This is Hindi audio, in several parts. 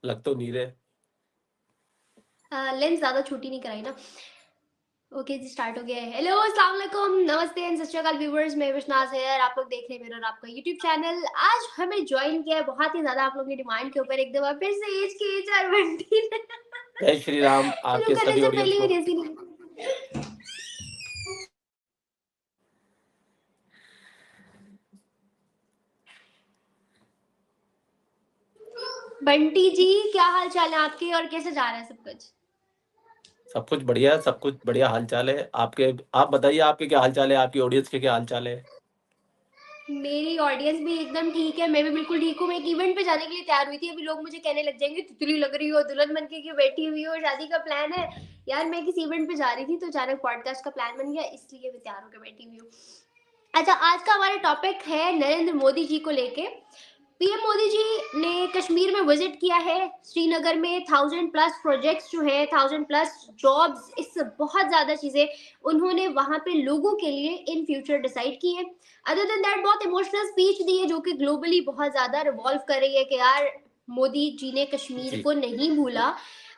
लग तो नहीं रहे। लेंस ज़्यादा छोटी नहीं कराई ना। ओके जी, स्टार्ट हो गया है। हेलो, अस्सलाम वालेकुम, नमस्ते एंड सत श्री अकाल व्यूअर्स, मैं विशनाज़ है और आप लोग देख रहे हैं मेरा और आपका यूट्यूब चैनल। आज हमें जॉइन किया है बहुत ही ज़्यादा आप लोगों की डिमांड के ऊपर एक दफ़ा फिर से एज के एच आर बंटी ने। जय श्री राम शुरू आपके करने सभी से ऑडियंस पहले को। मेरी हँसी नहीं। बंटी जी, क्या हाल चाल है आपके और कैसे जा रहा है सब कुछ? सब कुछ बढ़िया, सब कुछ बढ़िया हाल चाल है आपके। आप बताइए आपके क्या हाल चाल है, आपकी ऑडियंस के क्या हाल चाल है। मेरी ऑडियंस भी एकदम ठीक है, मैं भी बिल्कुल ठीक हूँ। मैं एक इवेंट पे जाने के लिए तैयार हुई थी, अभी लोग मुझे कहने लग जाएँगे तितली लग रही हो, दुल्हन बन के क्यों बैठी हुई हो, शादी का प्लान है। यार मैं किसी इवेंट पे जा रही थी तो अचानक पॉडकास्ट का प्लान बन गया, इसलिए मैं तैयार होकर बैठी हुई हूँ। अच्छा, आज का हमारा टॉपिक है नरेंद्र मोदी जी को लेके। पीएम मोदी जी ने कश्मीर में विजिट किया है। श्रीनगर में 1000 प्लस प्रोजेक्ट्स जो है, 1000 प्लस जॉब्स, इस बहुत ज्यादा चीजें उन्होंने वहां पे लोगों के लिए इन फ्यूचर डिसाइड की है। अदर देन दैट बहुत इमोशनल स्पीच दी है जो कि ग्लोबली बहुत ज्यादा रिवॉल्व कर रही है कि यार मोदी जी ने कश्मीर जी को नहीं भूला,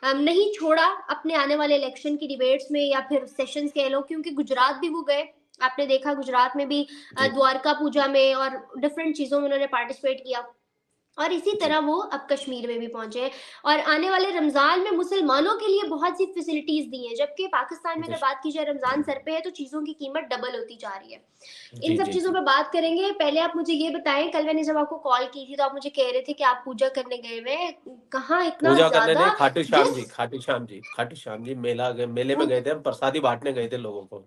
नहीं छोड़ा अपने आने वाले इलेक्शन की डिबेट्स में या फिर सेशंस कह लो, क्योंकि गुजरात भी वो गए। आपने देखा गुजरात में भी जी द्वारका पूजा में और डिफरेंट चीजों में उन्होंने पार्टिसिपेट किया। और इसी जी तरह वो अब कश्मीर में भी पहुंचे हैं। और आने वाले रमजान में मुसलमानों के लिए बहुत सी फैसिलिटीज दी हैं, जबकि पाकिस्तान में जी अगर बात की जाए रमजान सर पे है तो चीजों की कीमत डबल होती जा रही है। इन जी सब जी चीजों जी। पे बात करेंगे। पहले आप मुझे ये बताएं, कल मैंने जब आपको कॉल की थी तो आप मुझे कह रहे थे कि आप पूजा करने गए हुए हैं। कहाँ इतना पूजा करने ज्यादा नहीं, खाटू श्याम जी, जिस खाटू श्याम जी, खाटू श्याम जी मेले में गए थे, हम प्रसादी बांटने गए थे लोगों को।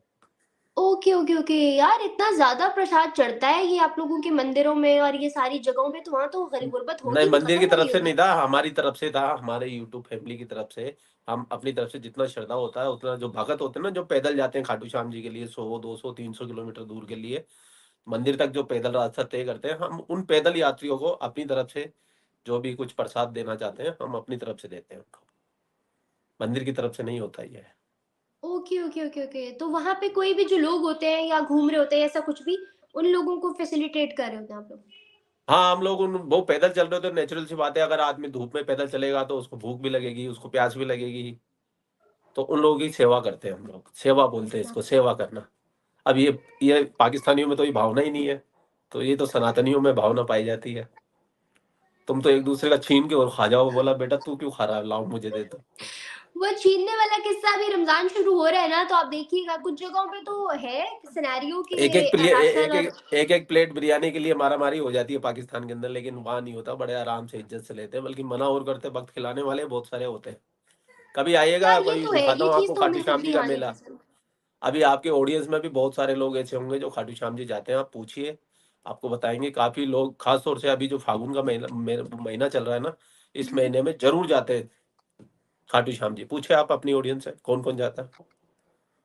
ओके ओके ओके, यार इतना ज्यादा प्रसाद चढ़ता है ये आप लोगों के मंदिरों में और ये सारी जगहों पे, तो वहां तो गरीब गुर्बत नहीं, होगी भी मंदिर कहाँ की जा रही तरफ से नहीं होगी। था, हमारी तरफ से था, हमारे यूट्यूब फैमिली की तरफ से। हम अपनी तरफ से जितना श्रद्धा होता है उतना, जो भगत होते हैं ना, जो पैदल जाते हैं खाटू श्याम जी के लिए 100 200 300 किलोमीटर दूर के लिए मंदिर तक, जो पैदल रास्ता तय करते हैं, हम उन पैदल यात्रियों को अपनी तरफ से जो भी कुछ प्रसाद देना चाहते हैं हम अपनी तरफ से देते हैं उनको। मंदिर की तरफ से नहीं होता ये है। ओके ओके ओके ओके, तो वहां पे कोई भी जो लोग होते हैं या घूम रहे होते हैं ऐसा कुछ भी, उन लोगों को फैसिलिटेट कर रहे होते हैं आप लोग? हाँ, हम लोग उन वो पैदल चल रहे हो तो नेचुरल सी बात है, अगर आदमी धूप में पैदल चलेगा तो उसको भूख भी लगेगी, उसको प्यास भी लगेगी। तो उन लोगों की सेवा करते हैं हम लोग, सेवा बोलते हैं इसको, सेवा करना। अब ये पाकिस्तानियों में तो ये भावना ही नहीं है, तो ये तो सनातनियों में भावना पाई जाती है। तुम तो एक दूसरे का छीन के और खा जाओ, बोला बेटा तू क्यों खा रहा है, लाओ मुझे दे दो। वो छीनने वाला किस्सा अभी रमजान शुरू हो रहा है ना, तो आप देखिएगा कुछ जगहों पे तो है सिनेरियो एक के एक प्ले राशन और एक एक प्लेट बिरयानी के लिए मारामारी हो जाती है पाकिस्तान के अंदर, लेकिन वहां नहीं होता, बड़े आराम से इज्जत से लेते हैं, बल्कि मना और करते वक्त खिलाने वाले बहुत सारे होते हैं। कभी आइएगा, यार ये कभी तो है, दिखाता ये हूँ चीज आपको तो खाटू हमें खुद श्याम जी भी का आनी मेला। पसंद। अभी आपके ऑडियंस में भी बहुत सारे लोग ऐसे होंगे जो खाटू श्याम जी जाते हैं, आप पूछिए, आपको बताएंगे। काफी लोग, खास तौर से अभी जो फागुन का महीना चल रहा है ना, इस महीने में जरूर जाते हैं खाटू श्याम जी। पूछे आप अपनी ऑडियंस से कौन कौन जाता है।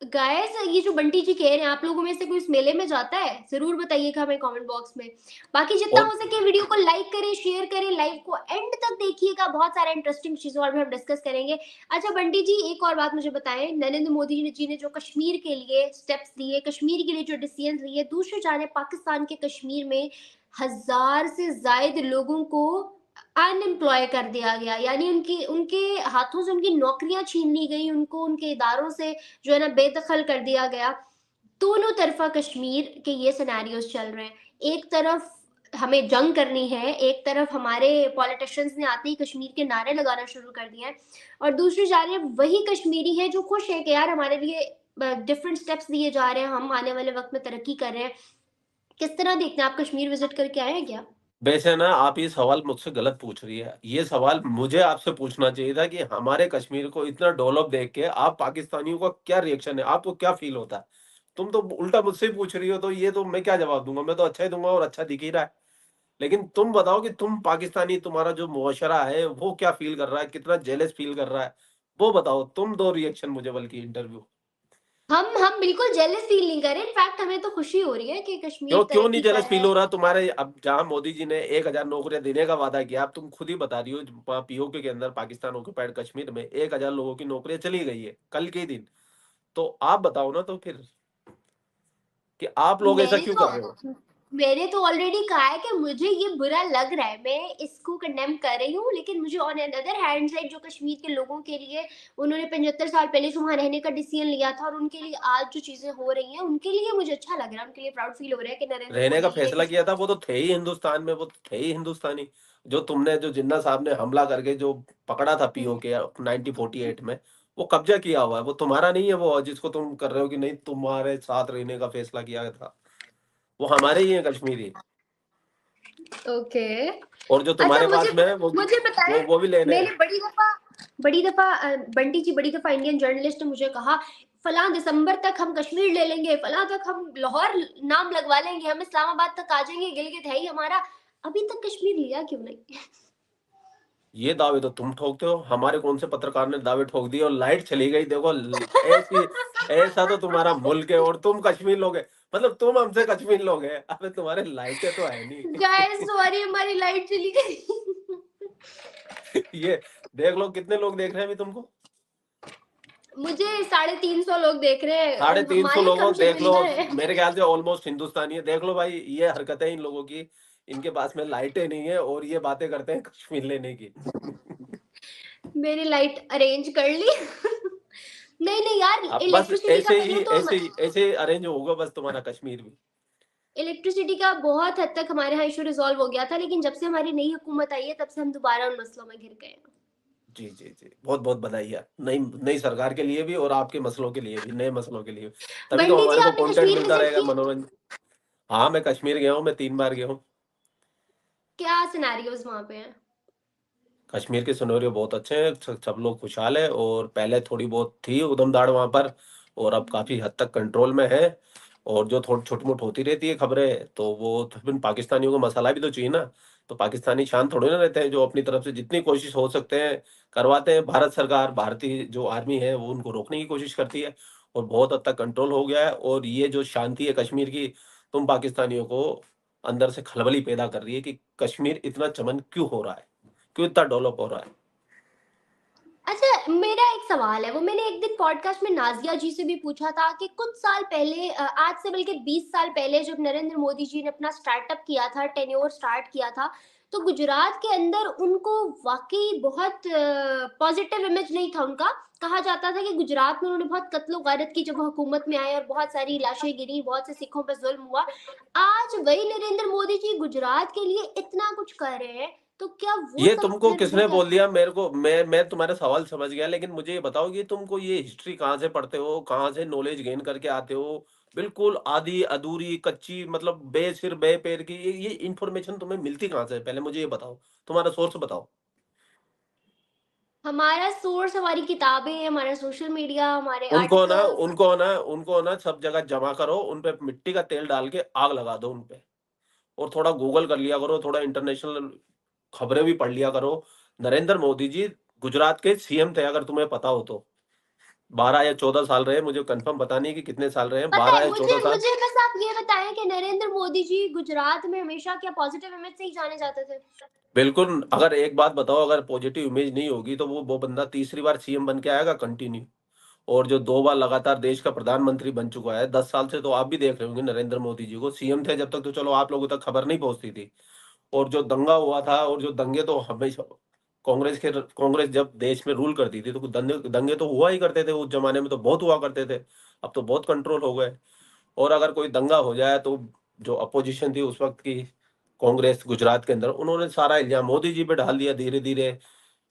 गाइस, ये जो बंटी जी कह रहे हैं, आप लोगों में से कोई इस मेले में जाता है? जरूर बताइएगा हमें कमेंट बॉक्स में। बाकी जितना और हो सके वीडियो को लाइक करें, शेयर करें, लाइव को एंड तक देखिएगा, बहुत सारे इंटरेस्टिंग चीजों और भी हम डिस्कस करेंगे। अच्छा बंटी जी, एक और बात मुझे बताएं, नरेंद्र मोदी जी ने जो कश्मीर के लिए स्टेप्स लिए, कश्मीर के लिए जो डिसीजन लिए, दूसरी जाने पाकिस्तान के कश्मीर में 1000 से ज्यादा लोगों को अनएम्प्लॉय कर दिया गया, यानी उनकी उनके हाथों से उनकी नौकरियां छीन ली गई, उनको उनके इदारों से जो है ना बेदखल कर दिया गया। दोनों तरफा कश्मीर के ये सिनेरियोस चल रहे हैं। एक तरफ हमें जंग करनी है, एक तरफ हमारे पॉलिटिशियंस ने आते ही कश्मीर के नारे लगाना शुरू कर दिए हैं, और दूसरी जानिब वही कश्मीरी है जो खुश है कि यार हमारे लिए डिफरेंट स्टेप्स लिए जा रहे हैं, हम आने वाले वक्त में तरक्की कर रहे हैं। किस तरह देखते हैं आप? कश्मीर विजिट करके आए हैं क्या? वैसे ना, आप ये सवाल मुझसे गलत पूछ रही है। ये सवाल मुझे आपसे पूछना चाहिए था कि हमारे कश्मीर को इतना डेवलप देख के आप पाकिस्तानियों का क्या रिएक्शन है, आपको क्या फील होता है। तुम तो उल्टा मुझसे ही पूछ रही हो, तो ये तो मैं क्या जवाब दूंगा, मैं तो अच्छा ही दूंगा और अच्छा दिख ही रहा है। लेकिन तुम बताओ कि तुम पाकिस्तानी, तुम्हारा जो मुआशरा है वो क्या फील कर रहा है, कितना जेलस फील कर रहा है, वो बताओ। तुम दो रिएक्शन मुझे, बल्कि इंटरव्यू। हम बिल्कुल जेलस फील नहीं कर रहे, इनफैक्ट हमें तो खुशी हो रही है कि क्यों कश्मीर क्यों नहीं तरक्की कर जेलस रहा फील है। हो रहा तुम्हारे? अब जहां मोदी जी ने 1000 नौकरियां देने का वादा किया, अब तुम खुद ही बता रही हो, वहां पीओके के अंदर, पाकिस्तान ऑक्युपाइड कश्मीर में 1000 लोगों की नौकरियां चली गई है कल के ही दिन। तो आप बताओ ना तो फिर, कि आप लोग ऐसा मैंने क्यों तो कर रहे हो। मैंने तो ऑलरेडी कहा है कि मुझे ये बुरा लग रहा है, मैं इसको कंडेम कर रही हूँ, लेकिन मुझे ऑन अनदर हैंड साइड जो कश्मीर के लोगों के लिए उन्होंने 75 साल पहले से वहाँ रहने का डिसीजन लिया था और उनके लिए आज जो चीज़ें हो रही हैं, उनके लिए मुझे अच्छा लग रहा है, उनके लिए प्राउड फील हो रहा है कि नरेंद्र रहने का मोदी जी ने फैसला कश किया था, वो तो थे ही हिंदुस्तान में, वो तो थे ही हिंदुस्तानी। जो तुमने, जो जिन्ना साहब ने हमला करके जो पकड़ा था हुँ, पीओके 1948 में, वो कब्जा किया हुआ है, वो तुम्हारा नहीं है, वो जिसको तुम कर रहे हो कि नहीं तुम्हारे साथ रहने का फैसला किया था, वो हमारे ही हैं कश्मीरी। ओके। और जो अच्छा तुम्हारे मुझे पास में है वो मुझे बताएँ, वो भी लेने मैंने हैं। बड़ी दफ़ा बंटी जी बड़ी दफ़ा इंडियन जर्नलिस्ट ने मुझे कहा, फलाँ दिसंबर तक हम कश्मीर ले लेंगे, फलाँ तक हम लाहौर नाम लगवा लेंगे, हम इस्लामाबाद तक आ जाएँगे, गिलगित है ही हमारा। अभी तक कश्मीर लिया क्यों नहीं? ये दावे तो तुम ठोकते हो, हमारे कौन से पत्रकार ने दावे ठोक दिए और लाइट चली गई, देखो ऐसी, ऐसा तो तुम्हारा मुल्क है और तुम कश्मीर लोगे, मतलब तुम हमसे कश्मीर लोगे, अबे तुम्हारे लाइटें तो है नहीं। गाइस सॉरी हमारी लाइट चली गई। ये देख लो कितने लोग देख रहे हैं अभी तुमको। मुझे 350 लोग देख रहे हैं, 350 हमारे लोगों कम देख लो, शर्मिंदा है। मेरे ख्याल से ऑलमोस्ट हिंदुस्तानी है, देख लो भाई ये हरकतें इन लोगों की, इनके पास में लाइटें नहीं है और ये बातें करते हैं कश्मीर लेने की। मैंने लाइट अरेंज कर ली। नहीं, नहीं यार अब बस इलेक्ट्रिसिटी का कहूँ तो ऐसे ही अरेंज होगा बस तुम्हारा कश्मीर भी। इलेक्ट्रिसिटी का बहुत हद तक हमारे यहाँ इशू रिज़ॉल्व हो गया था, लेकिन जब से हमारी नई हुकूमत आई है, तब से हम दोबारा उन मसलों में घिर गए हैं। जी, जी, जी। बहुत-बहुत बधाइयाँ। नई नई सरकार के लिए भी और आपके मसलों के लिए भी, नए मसलों के लिए भी। तभी तो बंटी जी हमारे को आपने कंटेंट कश्मीर मिलता विज़िट रहेगा, की? मनोरंजन। हाँ, मैं कश्मीर गया हूँ, मैं 3 बार गया हूँ। क्या सिनेरियोज़ वहाँ पे हैं? कश्मीर के सिनेरियो बहुत अच्छे हैं, सब लोग खुशहाल हैं और पहले थोड़ी बहुत थी उधम-धाड़ वहाँ पर और अब काफ़ी हद तक कंट्रोल में है। और जो थोड़ी छुट-मुट होती रहती है खबरें, तो वो तो फिर पाकिस्तानियों को मसाला भी तो चाहिए ना। तो पाकिस्तानी शांत थोड़ी ना रहते हैं, जो अपनी तरफ से जितनी कोशिश हो सकते हैं, करवाते हैं। भारत सरकार, भारतीय जो आर्मी है, वो उनको रोकने की कोशिश करती है और बहुत हद तक कंट्रोल हो गया है और ये जो शांति है कश्मीर की, तुम पाकिस्तानियों को अंदर से खलबली पैदा कर रही है कि कश्मीर इतना चमन क्यों हो रहा है? क्यों इतना डेवलप हो रहा है? अच्छा, मेरा एक सवाल है, वो मैंने एक दिन पॉडकास्ट में नाज़िया जी से भी पूछा था कि कुछ साल पहले आज से बल्कि 20 साल पहले जब नरेंद्र मोदी जी ने अपना स्टार्टअप किया था, टेन्योर स्टार्ट किया था, तो गुजरात के अंदर उनको वाक़ई बहुत पॉज़िटिव इमेज नहीं था उनका। कहा जाता था कि गुजरात में उन्होंने बहुत कत्लो-गारत की जब वो हुकूमत में आए और बहुत सारी लाशें गिरी, बहुत से सिखों पे ज़ुल्म हुआ। आज वही नरेंद्र मोदी जी गुजरात के लिए इतना कुछ कर रहे हैं, तो क्या वो ये सब तुमको फिर वो किसने बोल कहते दिया मेरे को? मैं तुम्हारा सवाल समझ गया, लेकिन मुझे ये बताओ कि तुमको ये हिस्ट्री कहाँ से पढ़ते हो? कहाँ से नॉलेज गेन करके आते हो? बिल्कुल आधी-अधूरी, कच्ची, मतलब बे-सिर बे-पैर की ये इन्फॉर्मेशन तुम्हें मिलती कहाँ से है? पहले मुझे ये बताओ। तुम्हारा सोर्स बताओ। हमारा सोर्स हमारी किताबें, हमारा सोशल मीडिया, हमारे उनको ना आर्टिकल्स। उनको ना उनको ना सब जगह जमा करो, उन पे मिट्टी का तेल डाल के आग लगा दो उन पे। और थोड़ा गूगल कर लिया करो, थोड़ा इंटरनेशनल खबरें भी पढ़ लिया करो। नरेंद्र मोदी जी गुजरात के सीएम थे, अगर तुम्हें पता हो तो। 12 या 14 साल रहे, मुझे कंफर्म पता नहीं कि कितने साल रहे हैं, पता 12 है या मुझे 14 साल। मुझे बस आप ये बताएँ कि नरेंद्र मोदी जी गुजरात में हमेशा क्या पॉजिटिव इमेज से ही जाने जाते थे? बिल्कुल, अगर एक बात बताओ, अगर पॉजिटिव इमेज नहीं होगी तो वो बंदा तीसरी बार सीएम बन के आएगा कंटिन्यू। और जो 2 बार लगातार देश का प्रधानमंत्री बन चुका है, 10 साल से तो आप भी देख रहे होंगे नरेंद्र मोदी जी को। सीएम थे जब तक तो चलो आप लोगों तक खबर नहीं पहुँचती थी। और जो दंगा हुआ था और जो दंगे तो हमेशा कांग्रेस जब देश में रूल करती थी तो दंगे दंगे तो हुआ ही करते थे, उस ज़माने में तो बहुत हुआ करते थे। अब तो बहुत कंट्रोल हो गए। और अगर कोई दंगा हो जाए तो जो अपोजिशन थी उस वक़्त की, कांग्रेस गुजरात के अंदर, उन्होंने सारा इल्ज़ाम मोदी जी पे डाल दिया धीरे-धीरे,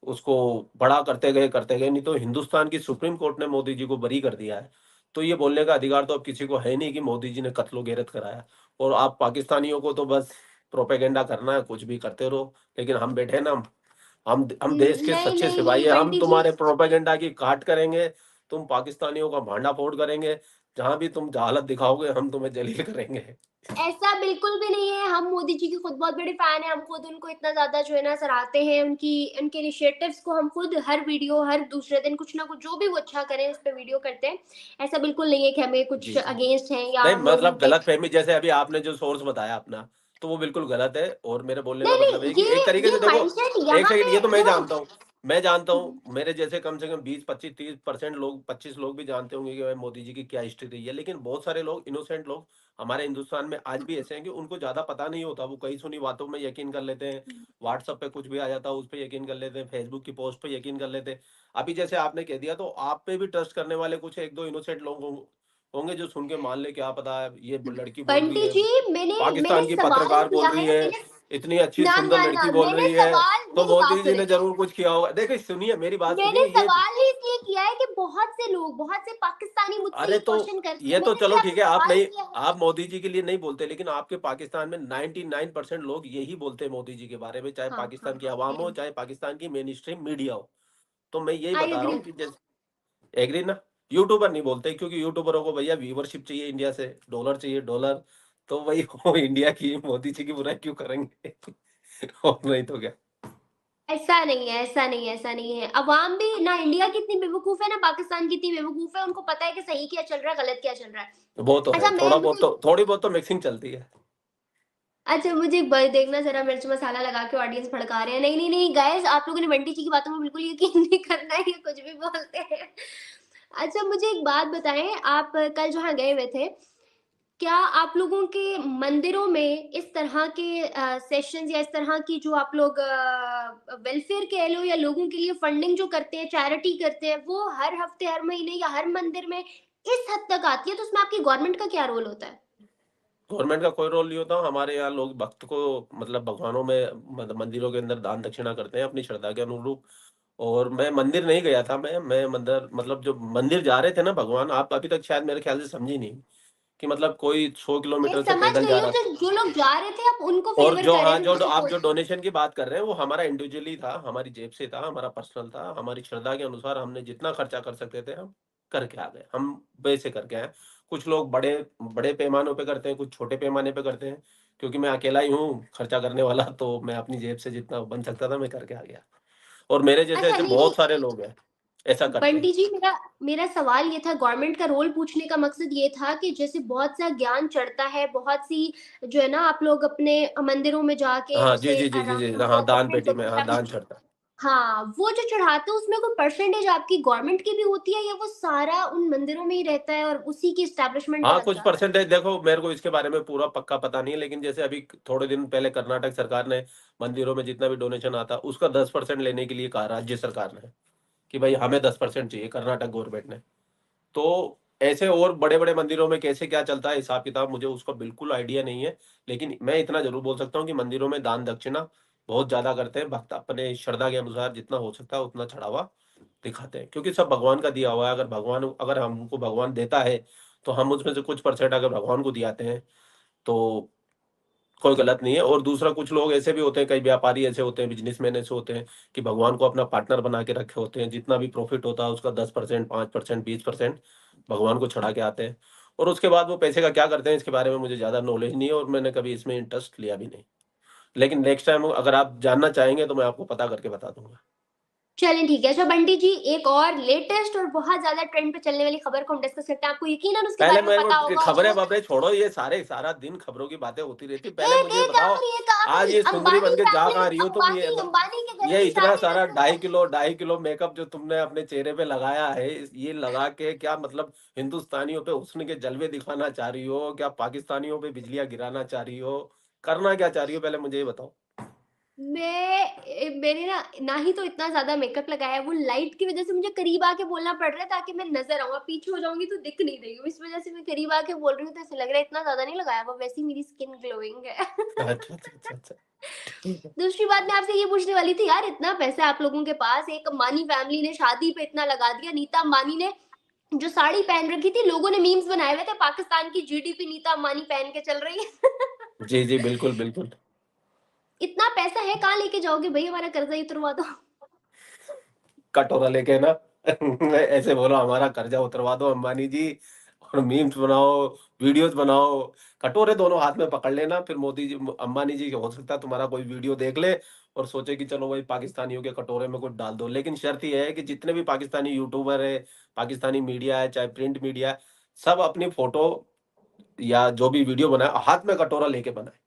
उसको बड़ा करते गए, नहीं तो हिंदुस्तान की सुप्रीम कोर्ट ने मोदी जी को बरी कर दिया है। तो ये बोलने का अधिकार तो अब किसी को है नहीं कि मोदी जी ने कत्लो-गारत कराया। और आप पाकिस्तानियों को तो बस प्रोपेगेंडा करना है, कुछ भी करते रहो, लेकिन हम बैठे ना, हम देश के नहीं, सच्चे नहीं, सिपाही नहीं हैं, हम बंटी जी, तुम्हारे प्रोपेगेंडा की काट करेंगे, तुम पाकिस्तानियों का भांडाफोड़ करेंगे, जहाँ भी तुम जहालत दिखाओगे हम तुम्हें जलील करेंगे। ऐसा बिल्कुल भी नहीं है। हम मोदी जी के खुद बहुत बड़े फैन हैं, हम खुद उनको इतना ज़्यादा जो है ना सराहते हैं, उनकी उनके इनिशिएटिव्स को हम खुद हर वीडियो, हर दूसरे दिन कुछ ना कुछ जो भी वो अच्छा करें उस पे वीडियो करते हैं। ऐसा बिल्कुल नहीं है कि हमें जी, कुछ जी, जी। अगेंस्ट हैं या नहीं, हम लोग मतलब उनके गलतफ़हमी, जैसे अभी आपने जो सोर्स बताया अपना, तो वो बिल्कुल गलत है और मेरे बोलने का नहीं, मतलब है नहीं, कि एक तरीके ये से देखो, माइंडसेट 1 यहाँ सेकंड, पे ये तो मैं देखो जानता हूँ। मैं जानता हुँ, हूँ, मेरे जैसे कम से कम 20, 25, 30% लोग, 25 लोग भी जानते होंगे कि भाई मोदी जी की क्या हिस्ट्री रही है। लेकिन बहुत सारे लोग, इनोसेंट लोग हमारे हिंदुस्तान में आज भी हुँ, ऐसे हैं कि उनको ज़्यादा पता नहीं होता। वो कही सुनी बातों में यकीन कर लेते हैं। हुँ। व्हाट्सएप पे कुछ भी आ जाता है, उस पे यकीन कर लेते हैं, फेसबुक की पोस्ट पे यकीन कर लेते हैं। अभी जैसे आपने कह दिया, तो आप पे भी ट्रस्ट करने वाले कुछ 1-2 इनोसेंट लोग होंगे जो सुन के मान ले, क्या पता है ये लड़की बोल रही बंटी है, जी, मैंने मैंने पाकिस्तान की सवाल पत्रकार बोल किया रही है, है, मैंने इतनी अच्छी ना, सुंदर ना, ना, लड़की बोल मैंने रही है, सवाल, तो मेरी मोदी बात जी ने सुनें। ज़रूर कुछ किया होगा। देखिए सुनिए, मेरी बात मैंने सुनिए ये। सवाल ही इसलिए किया है कि बहुत से लोग, बहुत से पाकिस्तानी मुझसे अरे ये तो क्वेश्चन करते हैं। ये तो मैंने चलो फिर ठीक आपसे है, आप सवाल नहीं, किया है। आप मोदी जी के लिए नहीं बोलते, लेकिन आपके पाकिस्तान में 99% लोग यही बोलते हैं मोदी जी के बारे में, चाहे हाँ, हाँ, पाकिस्तान की हाँ, आवाम हो, एग्री, चाहे पाकिस्तान की मेन स्ट्रीम मीडिया हो। तो मैं यही आई बता रहा एग्री। हूँ कि जैसे, एग्री ना? यूट्यूबर नहीं बोलते, क्योंकि यूट्यूबरों को भैया व्यूवरशिप चाहिए, इंडिया से डॉलर चाहिए, डॉलर। तो वही वो इंडिया की, मोदी जी की बुराई क्यों करेंगे? और नहीं तो क्या। ऐसा नहीं है, ऐसा नहीं है, ऐसा नहीं है। अवाम भी ना इंडिया की इतनी बेवकूफ़ है, ना पाकिस्तान की इतनी बेवकूफ़ है, उनको पता है कि सही क्या चल रहा है, गलत क्या चल रहा है। वो तो है, अच्छा मैं मुझे थोड़ी बहुत तो मिक्सिंग चलती है। अच्छा मुझे एक बात देखना, ज़रा मिर्च मसाला लगा के ऑडियंस भड़का रहे हैं। नहीं, नहीं, नहीं गाइज़, आप लोगों ने बंटी जी की बातों में बिल्कुल यकीन नहीं करना है, ये कुछ भी बोलते हैं। अच्छा मुझे एक बात बताएँ, आप कल जहाँ गए हुए थे, क्या आप लोगों के मंदिरों में इस तरह के सेशंस या इस तरह की जो आप लोग वेलफेयर कह लो या लोगों के लिए फंडिंग जो करते हैं, चैरिटी करते हैं, वो हर हफ्ते, हर महीने या हर मंदिर में इस हद तक आती है, तो उसमें आपकी गवर्नमेंट का क्या रोल होता है? गवर्नमेंट का कोई रोल नहीं होता। हमारे यहाँ लोग भक्त को, मतलब भगवानों में, मतलब मंदिरों के अंदर दान दक्षिणा करते हैं अपनी श्रद्धा के अनुरूप। और मैं मंदिर नहीं गया था, मैं मंदिर, मतलब जो मंदिर जा रहे थे ना भगवान, आप अभी तक शायद मेरे ख्याल से समझी नहीं, कि मतलब कोई 100 मैं किलोमीटर से समझ पैदल गई जा हूँ, रहा था। जो जो लोग जा रहे थे, आप उनको और फ़ेवर जो, कर रहे हाँ, थे, जो उनको आप जो सपोर्ट कर रहे डोनेशन की बात कर रहे हैं, वो हमारा इंडिविजुअली था, हमारी जेब से था, हमारा पर्सनल था, हमारी श्रद्धा के अनुसार हमने जितना खर्चा कर सकते थे, हम करके आ गए। हम वैसे करके आए। कुछ लोग बड़े बड़े पैमानों पे करते हैं, कुछ छोटे पैमाने पे करते हैं। क्योंकि मैं अकेला ही हूँ खर्चा करने वाला, तो मैं अपनी जेब से जितना बन सकता था, मैं करके आ गया। और मेरे जैसे अच्छा ऐसे नहीं, बहुत नहीं, सारे लोग हैं, ऐसा करते हैं। बंटी जी, मेरा मेरा सवाल ये था, गवर्नमेंट का रोल पूछने का मकसद ये था कि जैसे बहुत सा ज्ञान चढ़ता है, बहुत सी जो है ना आप लोग अपने मंदिरों में जाके हाँ, जी, जैसे जी, जी, जी, जी। राशन हाँ, दान गवर्नमेंट पेटी में, हाँ, वगैरह, दान चढ़ता है। हाँ, वो जो चढ़ाते हो उसमें कोई परसेंटेज आपकी गवर्नमेंट की भी होती है या वो सारा उन मंदिरों में ही रहता है और उसी की एस्टैब्लिशमेंट पे हाँ, लग कुछ जाता है? परसेंटेज, देखो मेरे को इसके बारे में पूरा पक्का पता नहीं है, लेकिन जैसे अभी थोड़े दिन पहले कर्नाटक सरकार ने मंदिरों में जितना भी डोनेशन आता, उसका 10% लेने के लिए कहा राज्य सरकार ने, कि भाई हमें 10% चाहिए, कर्नाटक गवर्नमेंट ने। तो ऐसे और बड़े-बड़े मंदिरों में कैसे क्या चलता है हिसाब-किताब, मुझे उसका बिल्कुल आइडिया नहीं है। लेकिन मैं इतना ज़रूर बोल सकता हूँ कि मंदिरों में दान-दक्षिणा बहुत ज़्यादा करते हैं। भक्त अपने श्रद्धा के अनुसार जितना हो सकता है उतना चढ़ावा दिखाते हैं। क्योंकि सब भगवान का दिया हुआ है, अगर हमको भगवान देता है, तो हम उसमें से कुछ परसेंट अगर भगवान को दियाते हैं, तो कोई गलत नहीं है। और दूसरा, कुछ लोग ऐसे भी होते हैं, कई व्यापारी ऐसे होते हैं, बिज़नेसमैन ऐसे होते हैं, कि भगवान को अपना पार्टनर बना के रखे होते हैं। जितना भी प्रॉफ़िट होता है उसका 10%, 5%, 20% भगवान को चढ़ा के आते हैं। और उसके बाद वो पैसे का क्या करते हैं, इसके बारे में मुझे ज़्यादा नॉलेज नहीं है, और मैंने कभी इसमें इंटरेस्ट लिया भी नहीं। लेकिन नेक्स्ट टाइम अगर आप जानना चाहेंगे, तो मैं आपको पता करके बता दूँगा। चलें ठीक है। अच्छा बंटी जी, एक और लेटेस्ट और बहुत ज़्यादा ट्रेंड पे चलने वाली खबर को हम डिस्कस करते हैं। आपको यकीनन उसके पहले बारे में मेरे पता को होगा, जो खबरें-वबरें छोड़ो, ये सारा दिन खबरों की बातें होती रहती हैं। पहले एक मुझे ये एक बताओ, काम, ये काम आज नहीं, ये सुंदरी बन अंबानी के जा फैमिली, कहाँ रही हो तुम? अंबानी के घर ये की इतना शादी सारा रस्म है। 2.5 किलो मेकअप जो तुमने अपने चेहरे पे लगाया है, ये लगा के क्या मतलब हिंदुस्तानियों पे हुस्न के जलवे दिखाना चाह रही हो? क्या पाकिस्तानियों पे बिजलियाँ गिराना चाह रही हो? करना क्या चाह रही हो, पहले मुझे ये बताओ? मैंने ना ही तो इतना ज़्यादा मेकअप लगाया है, वो लाइट की वज़ह से मुझे करीब आके बोलना पड़ रहा है ताकि मैं नज़र आऊँ। अब पीछे हो जाऊँगी तो दिख नहीं रही हूँ, इस वज़ह से मैं करीब आके बोल रही हूँ, तो ऐसा लग रहा है इतना ज़्यादा नहीं लगाया हुआ, वैसे ही मेरी स्किन ग्लोइंग है। अच्छा, अच्छा, अच्छा, अच्छा। ठीक है। दूसरी बात मैं आपसे ये पूछने वाली थी, यार इतना पैसा है आप लोगों के पास, एक अंबानी फैमिली ने शादी पे इतना लगा दिया, नीता अंबानी ने जो साड़ी पहन रखी थी, लोगों ने मीम्स बनाए हुए थे, पाकिस्तान की जीडीपी नीता अंबानी पहन के चल रही है। जी, जी, बिल्कुल, बिल्कुल। इतना पैसा है, कहाँ लेके जाओगे भई, हमारा कर्जा ही उतरवा दो। कटोरा लेके ना, ऐसे बोलो हमारा कर्जा उतरवा दो अंबानी जी, और मीम्स बनाओ, वीडियोस बनाओ, कटोरे दोनों हाथ में पकड़ लेना। फिर मोदी जी, अंबानी जी, हो सकता है तुम्हारा कोई वीडियो देख ले और सोचे कि चलो भाई पाकिस्तानियों के कटोरे में कुछ डाल दो। लेकिन शर्त ये है कि जितने भी पाकिस्तानी यूट्यूबर है, पाकिस्तानी मीडिया है, चाहे प्रिंट मीडिया है, सब अपनी फोटो या जो भी वीडियो बनाए हाथ में कटोरा लेके बनाए।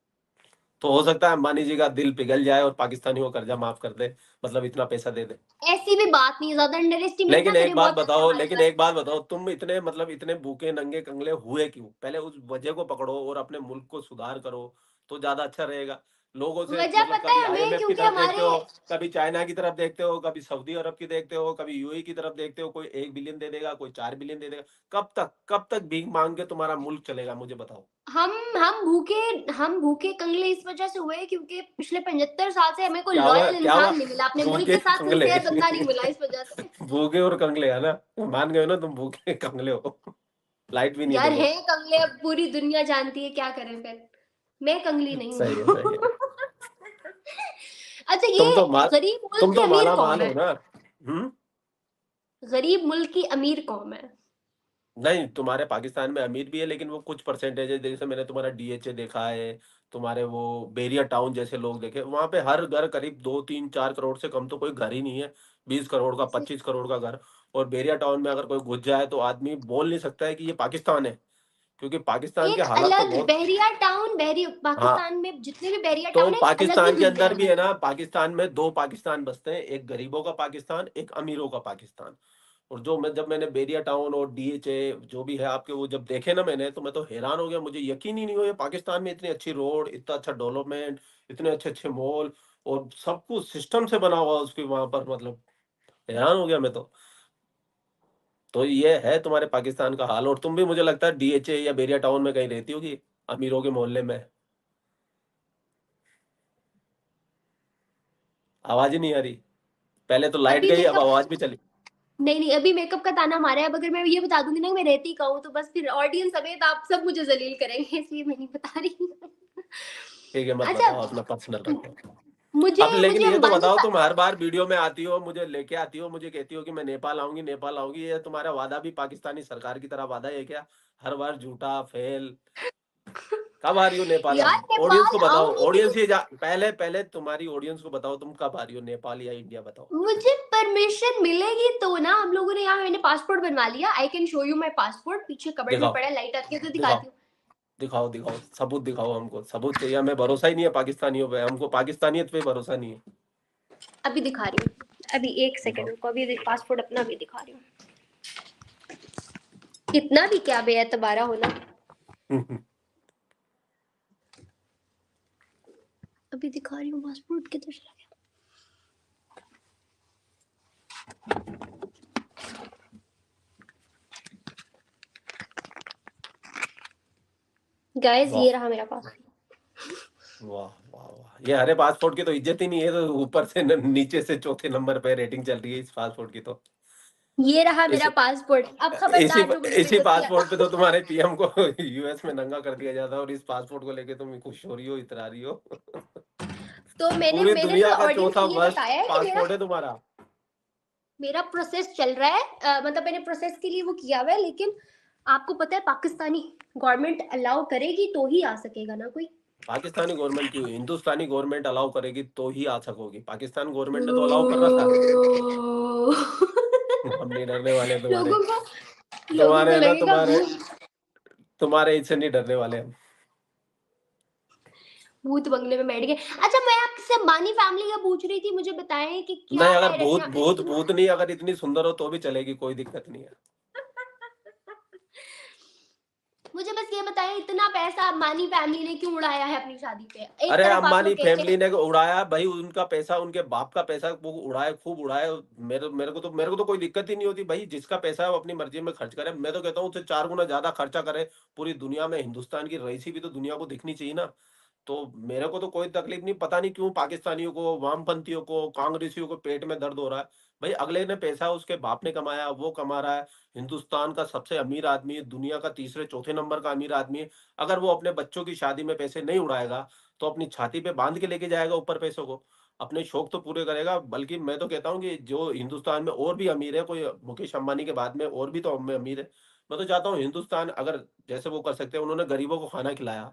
तो हो सकता है अंबानी जी का दिल पिघल जाए और पाकिस्तानियों को कर्जा माफ कर दे, मतलब इतना पैसा दे दे। ऐसी भी बात नहीं है, ज्यादा अंडर एस्टिमेट ना करें, बहुत पैसे हमारे लेकिन पास। एक बात बताओ, तुम इतने मतलब इतने भूखे नंगे कंगले हुए क्यों? पहले उस वजह को पकड़ो और अपने मुल्क को सुधार करो, तो ज्यादा अच्छा रहेगा। लोगों से वजह मतलब पता कभी है हमें, आईएमएफ की क्योंकि तरफ देखते हमारे हो, कभी चाइना की तरफ देखते हो, कभी सऊदी अरब की देखते हो, कभी यूएई की तरफ देखते हो, कोई 1 बिलियन दे देगा, कोई 4 बिलियन दे देगा। कब तक भीख मांग के तुम्हारा मुल्क चलेगा, मुझे बताओ। हम हम भूखे हम भूखे कंगले इस वजह से हुए क्योंकि पिछले 75 साल से हमें कोई क्या हुआ, लॉयल क्या हुआ? इंसान नहीं मिला, अपने मुल्क भूखे के साथ कंगले सिंसियर बंदा नहीं मिला, इस वजह से। भूखे और कंगले है ना, मान गए हो ना तुम, भूखे कंगले हो। लाइट भी नहीं यार दोगे। है कंगले, अब पूरी दुनिया जानती है, क्या करें फिर। मैं कंगली नहीं सही है, सही है। हूँ। अच्छा, तुम तो ये माल गरीब मुल्क तुम की तो अमीर माला कौन माल है? हो ना। हम्म। गरीब मुल्क की अमीर कौन है? नहीं, तुम्हारे पाकिस्तान में अमीर भी है, लेकिन वो कुछ परसेंटेज है। जैसे मैंने तुम्हारा डीएचए देखा है, तुम्हारे वो बेरिया टाउन जैसे लोग देखे, वहां पे हर घर करीब 2 3 4 करोड़ से कम तो कोई घर ही नहीं है। 20 करोड़ का, 25 करोड़ का घर। और बेरिया टाउन में अगर कोई घुस जाए तो आदमी बोल नहीं सकता है कि ये पाकिस्तान है, क्योंकि पाकिस्तान के एक हालात तो अलग बहुत। बहरिया टाउन, बहरी हाँ, पाकिस्तान में जितने भी बहरिया तो टाउन है, एक अलग ही पाकिस्तान के दुनिया अंदर भी है। है ना, पाकिस्तान में दो पाकिस्तान बसते हैं, एक गरीबों का पाकिस्तान, एक अमीरों का पाकिस्तान। और जब मैंने बेरिया टाउन और डीएचए जो भी है आपके, वो जब देखे ना मैंने, तो मैं तो हैरान हो गया। मुझे यकीन ही नहीं हुआ, ये पाकिस्तान में इतनी अच्छी रोड, इतना अच्छा डेवलपमेंट, इतने अच्छे अच्छे मॉल, और सब कुछ सिस्टम से बना हुआ उसके वहां पर, मतलब हैरान हो गया मैं तो। ये है तुम्हारे पाकिस्तान का हाल। और तुम भी मुझे लगता है डीएचए या बेरिया टाउन में कहीं रहती होगी, अमीरों के मोहल्ले में। आवाज ही नहीं आ रही। पहले तो लाइट अभी गई, अब मेकअप, आवाज भी चली। नहीं नहीं, अभी मेकअप का ताना मारा है। अब अगर मैं ये बता दूंगी ना कि मैं रहती कहाँ हूँ, तो बस फिर ऑडियंस समेत आप सब मुझे जलील करेंगे, इसलिए मैं नहीं बता रही। ठीक है, मत अच्छा, बताओ, अपना पर्सनल रखो। मुझे अब लेकिन मुझे ये तो अंबानी बताओ, का। तुम हर बार वीडियो में आती हो, मुझे लेके आती हो, मुझे कहती हो कि मैं नेपाल आऊंगी, नेपाल आऊंगी। ये तुम्हारा वादा भी पाकिस्तानी सरकार की तरह वादा है क्या? हर बार झूठा फेल। कब आ रही हो नेपाल यार अब? ऑडियंस को नेपाल बताओ, आऊंगी तो ऑडियंस पहले पहले तुम्हारी ऑडियंस को बताओ, तुम कब आ रही हो नेपाल या इंडिया, बताओ। मुझे परमिशन मिलेगी तो ना। हम लोगों ने यहाँ, मैंने पासपोर्ट बनवा लिया। I can show you my passport, पीछे कबर्ड में दिखाओ, पड़ा है, लाइट आती है तो दिखाओ, दिखाती हूँ। दिखाओ, दिखाओ, सबूत दिखाओ, हमको सबूत चाहिए। हमें भरोसा ही नहीं है पाकिस्तानियों पे, हमको पाकिस्तानियत पे भरोसा नहीं है। अभी दिखा रही हूँ, अभी एक सेकंड दिखाओ। रुको, अभी पासपोर्ट अपना भी दिखा रही हूँ। कितना भी क्या बेएतबारा होना। अभी दिखा रही हूँ पासपोर्ट, किधर चला गया? गाइस, वाह, ये रहा मेरा पासपोर्ट। वाह, वाह, वाह! ये हरे पासपोर्ट की तो इज्जत ही नहीं है, तो ऊपर से नीचे से चौथे नंबर पे रेटिंग चल रही है इस पासपोर्ट की तो। ये रहा इस मेरा पासपोर्ट। अब इसी खबरदार जो मुझे इसी बेइज्जत किया। पासपोर्ट पे तो तुम्हारे पीएम को यूएस में नंगा कर दिया जाता है, और इस पासपोर्ट को लेके तुम खुश हो रही हो, इतरा रही हो। तो मैंने पूरी मैंने दुनिया फिर का ऑडियंस चौथा को ये वर्स्ट बताया है कि मेरा पासपोर्ट है तुम्हारा। मेरा प्रोसेस चल रहा है। मतलब मैंने प्रोसेस के लिए वो किया हुआ है, लेकिन आपको पता है पाकिस्तानी गवर्नमेंट अलाउ करेगी तो ही आ सकेगा ना कोई। पाकिस्तानी गवर्नमेंट क्यों, हिंदुस्तानी गवर्नमेंट अलाउ करेगी तो ही आ सकोगी। पाकिस्तान गवर्नमेंट ने तो अलाउ कर रखा है। हम नहीं डरने वाले तुम्हारे। लोगों को लोगों को तुम्हारे ना लगेगा तुम्हारे भूत, तुम्हारे इससे नहीं डरने वाले हम। भूत बंगले में बैठ गए। अच्छा, मैं आपसे अंबानी फैमिली का पूछ रही थी, मुझे बताएं कि क्या नहीं, अगर है भूत रचना भूत इतना। भूत नहीं, अगर इतनी सुंदर हो तो भी चलेगी, कोई दिक्कत नहीं है। मुझे बस ये बताएं, इतना पैसा अंबानी फैमिली ने क्यों उड़ाया है अपनी शादी पे? एक अरे, तरफ आप अंबानी लोग कहते फैमिली हैं। ने उड़ाया भाई, उनका पैसा, उनके बाप का पैसा, वो उड़ाए, खूब उड़ाए। मेरे को तो कोई दिक्कत ही नहीं होती भाई, जिसका पैसा है वो अपनी मर्जी में खर्च करे। मैं तो कहता हूँ उससे 4 गुना ज्यादा खर्चा करे। पूरी दुनिया में हिंदुस्तान की रईसी भी तो दुनिया को दिखनी चाहिए ना। तो मेरे को तो कोई तकलीफ नहीं, पता नहीं क्यों पाकिस्तानियों को, वामपंथियों को, कांग्रेसियों को पेट में दर्द हो रहा है। भाई, अगले ने पैसा उसके बाप ने कमाया, वो कमा रहा है। हिंदुस्तान का सबसे अमीर आदमी है, दुनिया का तीसरे चौथे नंबर का अमीर आदमी है। अगर वो अपने बच्चों की शादी में पैसे नहीं उड़ाएगा, तो अपनी छाती पे बांध के लेके जाएगा ऊपर पैसों को। अपने शौक तो पूरे करेगा। बल्कि मैं तो कहता हूँ कि जो हिंदुस्तान में और भी अमीर है, कोई मुकेश अंबानी के बाद में और भी तो अमीर है। मैं तो चाहता हूँ हिंदुस्तान अगर जैसे वो कर सकते हैं, उन्होंने गरीबों को खाना खिलाया,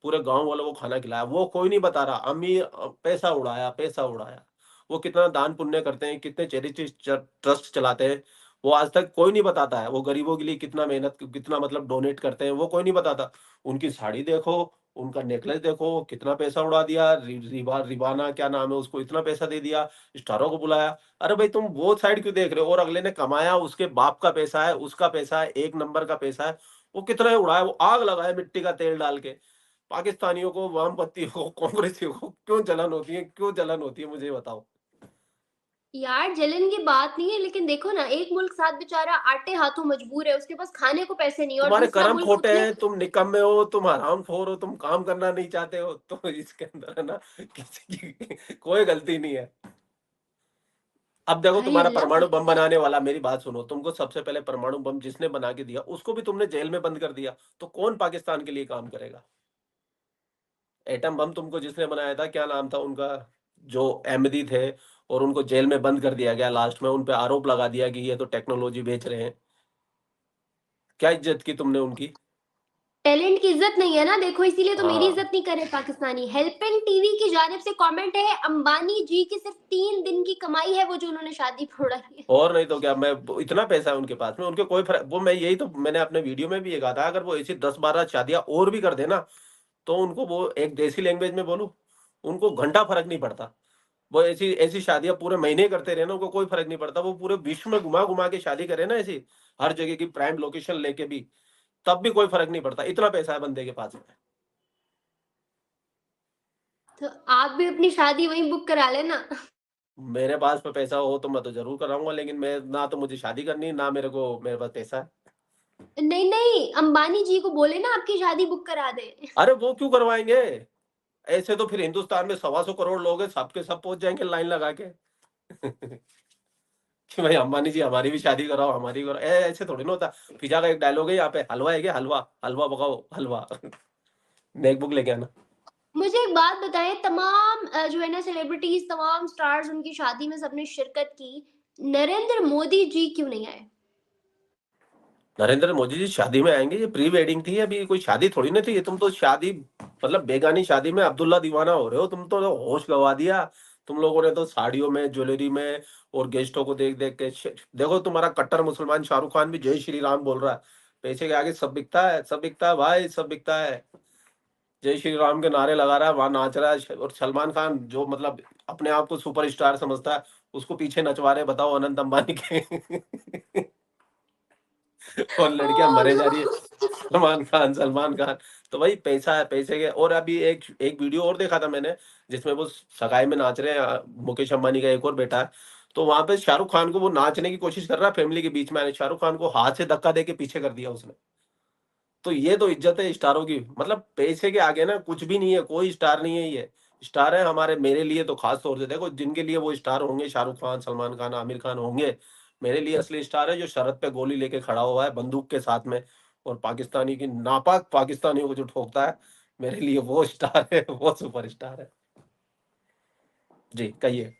पूरे गांव वालों को खाना खिलाया, वो कोई नहीं बता रहा। अमीर पैसा उड़ाया, पैसा उड़ाया। वो कितना दान पुण्य करते हैं, कितने चैरिटी ट्रस्ट चलाते हैं, वो आज तक कोई नहीं बताता है। वो गरीबों के लिए कितना मेहनत, कितना मतलब डोनेट करते हैं, वो कोई नहीं बताता। उनकी साड़ी देखो, उनका नेकलेस देखो, कितना पैसा उड़ा दिया, रिबाना क्या नाम है उसको, इतना पैसा दे दिया, स्टारों को बुलाया। अरे भाई तुम वो साइड क्यों देख रहे हो? और अगले ने कमाया, उसके बाप का पैसा है, उसका पैसा है, एक नंबर का पैसा है, वो कितना उड़ाया, वो आग लगाया मिट्टी का तेल डाल के। पाकिस्तानियों को, वामपंथियों को, कांग्रेसियों को क्यों जलन होती है? क्यों जलन होती है मुझे ये बताओ? यार जलन की बात नहीं है, लेकिन देखो ना, एक मुल्क साथ बेचारा आटे हाथों मजबूर है, उसके पास खाने को पैसे नहीं है, और तुम्हारे दूसरा कर्म मुल्क खोटे उतने। हैं, तुम निकम्मे हो, तुम हरामखोर हो, तुम काम करना नहीं चाहते हो, तो इसके अंदर है ना किसी की कोई गलती नहीं है। अब देखो हाय तुम्हारा अल्लाह। परमाणु बम बनाने वाला, मेरी बात सुनो, तुमको सबसे पहले परमाणु बम जिसने बना के दिया, उसको भी तुमने जेल में बंद कर दिया, तो कौन पाकिस्तान के लिए काम करेगा? एटम बम तुमको जिसने बनाया था, क्या नाम था उनका, जो अहमदी थे, और उनको जेल में बंद कर दिया गया, लास्ट में उन पे आरोप लगा दिया कि ये तो टेक्नोलॉजी बेच रहे हैं। क्या इज्जत की तुमने उनकी? टैलेंट की इज्जत नहीं है ना, देखो इसीलिए तो मेरी हाँ। इज्जत नहीं करे पाकिस्तानी। हेल्पिंग टीवी की जानिब से कमेंट है, अंबानी जी की सिर्फ 3 दिन की कमाई है वो जो उन्होंने शादी में उड़ाई है। और नहीं तो क्या, मैं इतना पैसा है उनके पास में, उनके कोई फर्क, वो मैं यही तो मैंने अपने वीडियो में भी ये कहा था, अगर वो ऐसी 10-12 शादियां और भी कर देना, तो उनको वो एक देसी लैंग्वेज में बोलूं, उनको घंटा फर्क नहीं पड़ता। वो ऐसी ऐसी शादियां पूरे महीने करते रहे ना, उनको कोई फर्क नहीं पड़ता, वो पूरे विश्व में घुमा घुमा के शादी करे ना ऐसी, हर जगह की प्राइम लोकेशन लेके भी, तब भी कोई फर्क नहीं पड़ता, इतना पैसा है बंदे के पास में। तो आप भी अपनी शादी वहीं बुक करा लेना। मेरे पास में पैसा हो तो मैं तो जरूर कराऊंगा, लेकिन मैं ना, तो मुझे शादी करनी है, ना मेरे पास पैसा है। नहीं नहीं, अंबानी जी को बोले ना आपकी शादी बुक करा दे। अरे वो क्यों करवाएंगे? ऐसे तो फिर हिंदुस्तान में 125 करोड़ लोग हैं, सबके सब पहुंच जाएंगे लाइन लगा के। कि भाई अंबानी जी हमारी भी शादी कराओ, हमारी कराओ, ऐसे थोड़ी ना होता। पिज्जा का एक डायलॉग है यहाँ पे, हलवा है क्या, हलवा, हलवा पकाओ, हलवा। मैकबुक लेके आना। मुझे एक बात बताएं, तमाम जो है ना सेलिब्रिटीज, तमाम स्टार्स उनकी शादी में सबने शिरकत की, नरेंद्र मोदी जी क्यों नहीं आए? नरेंद्र मोदी जी शादी में आएंगे? ये प्री वेडिंग थी, अभी कोई शादी थोड़ी ना थी, ये तुम तो शादी, मतलब बेगानी शादी में अब्दुल्ला दीवाना हो रहे हो, तुम तो होश गवा दिया। तुम लोगों ने तो साड़ियों में, ज्वेलरी में, और गेस्टों को देख देख के देखो, तुम्हारा कट्टर मुसलमान शाहरुख खान भी जय श्री राम बोल रहा है। पैसे के आगे सब बिकता है, सब बिकता है भाई, सब बिकता है। जय श्री राम के नारे लगा रहा है, वहां नाच रहा है, और सलमान खान जो मतलब अपने आप को सुपरस्टार समझता है, उसको पीछे नचवा रहे, बताओ, अनंत अंबानी के। और लड़कियां ओह मरे जा रही है, नो। सलमान खान, सलमान खान। तो भाई पैसा है, पैसे के। और अभी एक एक वीडियो और देखा था मैंने, जिसमें वो सगाई में नाच रहे हैं, मुकेश अंबानी का एक और बेटा है, तो वहां पे शाहरुख खान को वो नाचने की कोशिश कर रहा है फैमिली के बीच में, शाहरुख खान को हाथ से धक्का दे के पीछे कर दिया उसने। तो ये तो इज्जत है स्टारों की, मतलब पैसे के आगे ना कुछ भी नहीं है, कोई स्टार नहीं है ये। स्टार है हमारे, मेरे लिए तो खास तौर से देखो, जिनके लिए वो स्टार होंगे, शाहरुख खान, सलमान खान, आमिर खान होंगे, मेरे लिए असली स्टार है जो शरत पे गोली लेके खड़ा हुआ है बंदूक के साथ में, और पाकिस्तानी की, नापाक पाकिस्तानियों को जो ठोकता है, मेरे लिए वो स्टार है, वो सुपर स्टार है। जी कहिए।